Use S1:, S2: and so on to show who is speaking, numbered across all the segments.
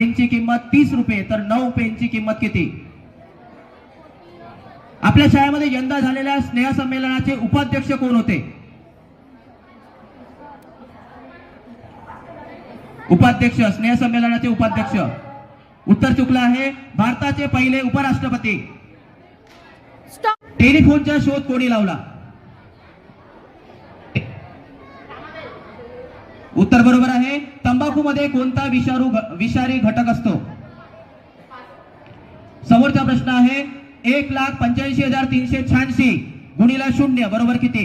S1: पेनची किंमत 30 रुपये तर 9 पेनची किंमत किती? आपल्या शाळेमध्ये यंदा झालेल्या स्नेह संमेलनाचे उपाध्यक्ष कोण होते? उपाध्यक्ष, स्नेह संमेलनाचे उपाध्यक्ष. उत्तर चुकलं आहे. भारताचे पहिले उपराष्ट्रपती. टेलिफोनचा शोध कोणी लावला? उत्तर बरोबर आहे. तंबाखूमध्ये कोणता विषारी घटक असतो? समोरचा प्रश्न आहे. 1,85,386 गुणिला 0 बरोबर किती?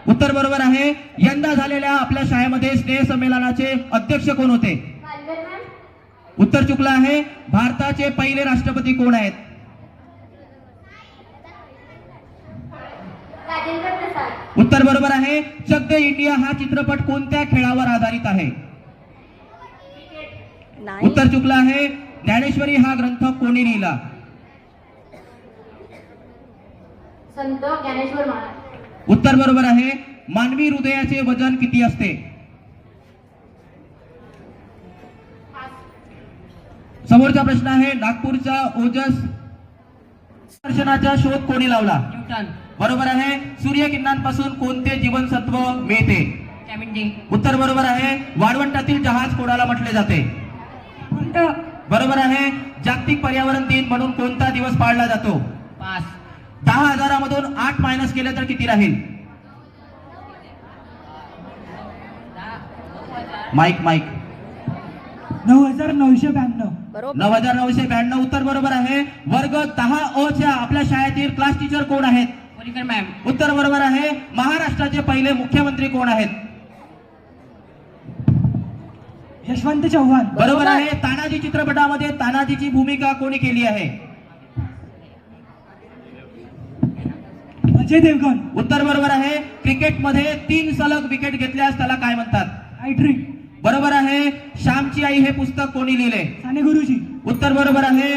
S1: उत्तर बरोबर आहे. यंदा झालेल्या आपल्या शाळेमध्ये स्नेह संमेलनाचे अध्यक्ष कोण होते? उत्तर चुकलं आहे. भारताचे पहिले राष्ट्रपती कोण आहेत? उत्तर बरोबर आहे. चक दे इंडिया हा चित्रपट कोणत्या खेळावर आधारित आहे? उत्तर चुकलं आहे. ज्ञानेश्वरी हा ग्रंथ कोणी लिहिला?
S2: संत ज्ञानेश्वर महाराज.
S1: उत्तर बरोबर आहे. मानवी हृदयाचे वजन किती असते? समोरचा प्रश्न आहे. नागपूरचा ओजस दर्शनाचा शोध कोणी लावला?
S2: न्यूटन.
S1: बरोबर आहे. सूर्यकिरणांपासून कोणते जीवनसत्व मिळते?
S2: Vitamin D.
S1: उत्तर बरोबर आहे. वाळवंटातील जहाज कोणाला म्हटले जाते? बरोबर आहे. जागतिक पर्यावरण दिन म्हणून कोणता दिवस पाळला जातो?
S2: 5.
S1: 10,000 मधून 8 मायनस केले तर किती राहील? माईक
S3: 9,992.
S1: 9,992. उत्तर बरोबर आहे. वर्ग 10 च्या आपल्या शाळेतील क्लास टीचर कोण आहेत?
S2: परिकर मॅम.
S1: उत्तर बरोबर आहे. महाराष्ट्राचे पहिले मुख्यमंत्री कोण आहेत?
S3: यशवंत चव्हाण.
S1: बरोबर आहे. तानाजी चित्रपटामध्ये तानाजीची भूमिका कोणी केली आहे?
S3: अजय देवगण.
S1: उत्तर बरोबर आहे. क्रिकेटमध्ये 3 सलग विकेट घेतल्यास त्याला काय म्हणतात?
S3: हायट्रिक.
S1: बरोबर आहे. श्यामची आई हे पुस्तक कोणी लिहिले?
S3: साने गुरुजी.
S1: उत्तर बरोबर आहे.